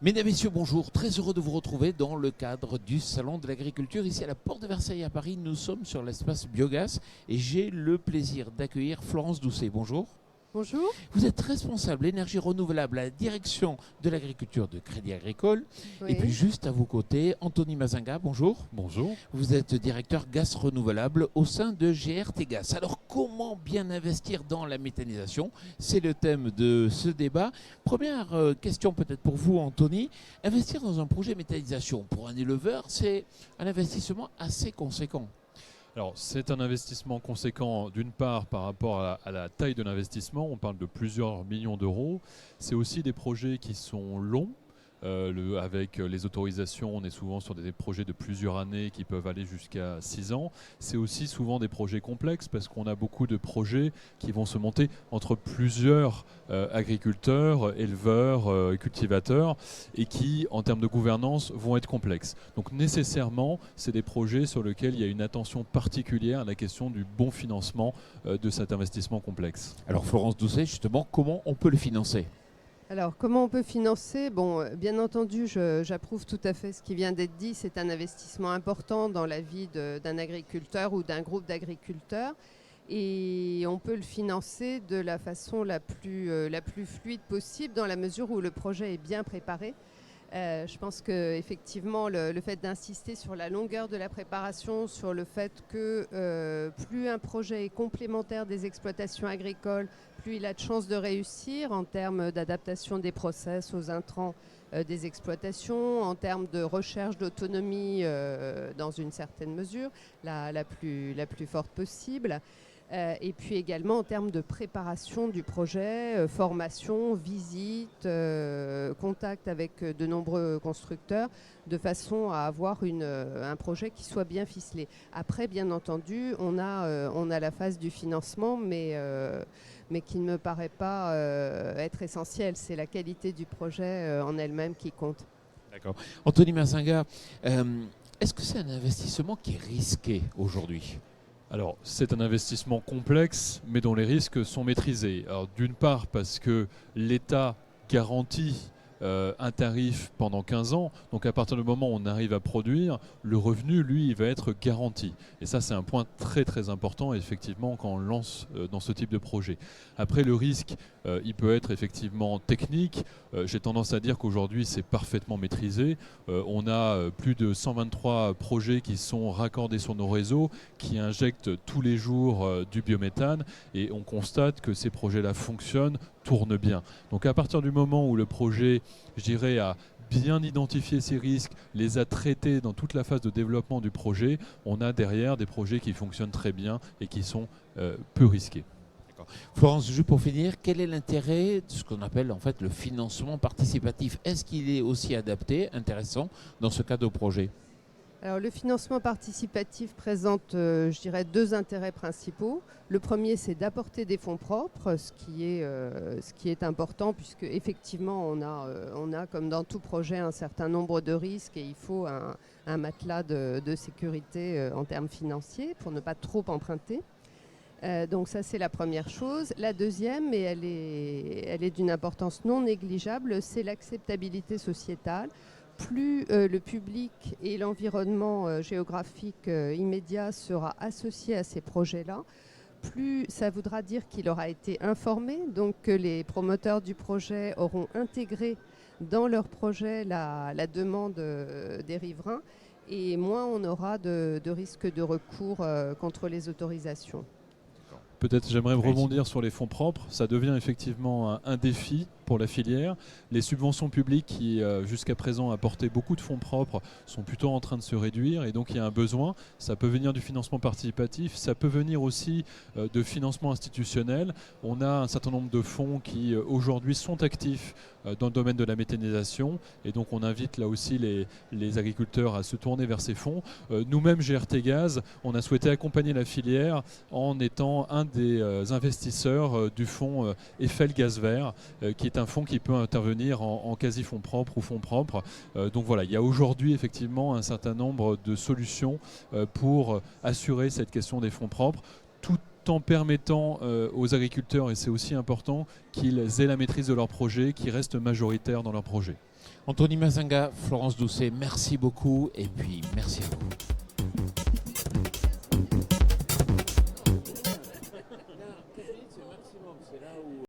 Mesdames, Messieurs, bonjour. Très heureux de vous retrouver dans le cadre du Salon de l'Agriculture. Ici à la Porte de Versailles à Paris, nous sommes sur l'espace Biogaz et j'ai le plaisir d'accueillir Florence Doucet. Bonjour. Bonjour. Vous êtes responsable énergie renouvelable à la direction de l'agriculture de Crédit Agricole. Oui. Et puis juste à vos côtés, Anthony Mazinga, bonjour. Bonjour. Vous êtes directeur gaz renouvelable au sein de GRT Gaz. Alors comment bien investir dans la méthanisation? C'est le thème de ce débat. Première question peut-être pour vous, Anthony. Investir dans un projet méthanisation pour un éleveur, c'est un investissement assez conséquent. Alors, c'est un investissement conséquent d'une part par rapport à la taille de l'investissement. On parle de plusieurs millions d'euros. C'est aussi des projets qui sont longs. Avec les autorisations, on est souvent sur des projets de plusieurs années qui peuvent aller jusqu'à 6 ans. C'est aussi souvent des projets complexes parce qu'on a beaucoup de projets qui vont se monter entre plusieurs agriculteurs, éleveurs, cultivateurs et qui, en termes de gouvernance, vont être complexes. Donc nécessairement, c'est des projets sur lesquels il y a une attention particulière à la question du bon financement de cet investissement complexe. Alors Florence Doucet, justement, comment on peut le financer ? Alors, comment on peut financer? Bon, bien entendu, j'approuve tout à fait ce qui vient d'être dit. C'est un investissement important dans la vie d'un agriculteur ou d'un groupe d'agriculteurs. Et on peut le financer de la façon la plus fluide possible dans la mesure où le projet est bien préparé. Je pense qu'effectivement, le fait d'insister sur la longueur de la préparation, sur le fait que plus un projet est complémentaire des exploitations agricoles, plus il a de chances de réussir en termes d'adaptation des process aux intrants des exploitations, en termes de recherche d'autonomie dans une certaine mesure, la plus forte possible. Et puis également en termes de préparation du projet, formation, visite, contact avec de nombreux constructeurs, de façon à avoir un projet qui soit bien ficelé. Après, bien entendu, on a la phase du financement, mais qui ne me paraît pas être essentielle. C'est la qualité du projet en elle-même qui compte. D'accord. Anthony Mazinga, est-ce que c'est un investissement qui est risqué aujourd'hui ? Alors, c'est un investissement complexe, mais dont les risques sont maîtrisés. Alors, d'une part, parce que l'État garantit un tarif pendant 15 ans. Donc, à partir du moment où on arrive à produire, le revenu, lui, il va être garanti. Et ça, c'est un point très, très important, effectivement, quand on lance dans ce type de projet. Après, le risque, il peut être effectivement technique. J'ai tendance à dire qu'aujourd'hui, c'est parfaitement maîtrisé. On a plus de 123 projets qui sont raccordés sur nos réseaux, qui injectent tous les jours du biométhane. Et on constate que ces projets-là fonctionnent, tournent bien. Donc, à partir du moment où le projet, je dirais, a bien identifié ces risques, les a traités dans toute la phase de développement du projet, on a derrière des projets qui fonctionnent très bien et qui sont peu risqués. Florence, juste pour finir, quel est l'intérêt de ce qu'on appelle en fait le financement participatif? Est-ce qu'il est aussi adapté, intéressant dans ce cas de projet? Alors, le financement participatif présente, je dirais, deux intérêts principaux. Le premier, c'est d'apporter des fonds propres, ce qui est important, puisque effectivement, on a, comme dans tout projet, un certain nombre de risques et il faut un matelas de sécurité en termes financiers pour ne pas trop emprunter. Donc ça, c'est la première chose. La deuxième, et elle est d'une importance non négligeable, c'est l'acceptabilité sociétale. Plus le public et l'environnement géographique immédiat sera associé à ces projets-là, plus ça voudra dire qu'il aura été informé, donc que les promoteurs du projet auront intégré dans leur projet la demande des riverains, et moins on aura de risques de recours contre les autorisations. Peut-être j'aimerais rebondir sur les fonds propres. Ça devient effectivement un défi pour la filière. Les subventions publiques qui jusqu'à présent apportaient beaucoup de fonds propres sont plutôt en train de se réduire et donc il y a un besoin. Ça peut venir du financement participatif, ça peut venir aussi de financement institutionnel. On a un certain nombre de fonds qui aujourd'hui sont actifs dans le domaine de la méthanisation et donc on invite là aussi les agriculteurs à se tourner vers ces fonds. Nous-mêmes, GRT Gaz, on a souhaité accompagner la filière en étant un des investisseurs du fonds Eiffel Gaz Vert, qui est un fonds qui peut intervenir en quasi-fonds propres ou fonds propres. Donc voilà, il y a aujourd'hui effectivement un certain nombre de solutions pour assurer cette question des fonds propres, tout en permettant aux agriculteurs, et c'est aussi important, qu'ils aient la maîtrise de leur projet, qu'ils restent majoritaires dans leur projet. Anthony Mazinga, Florence Doucet, merci beaucoup et puis merci à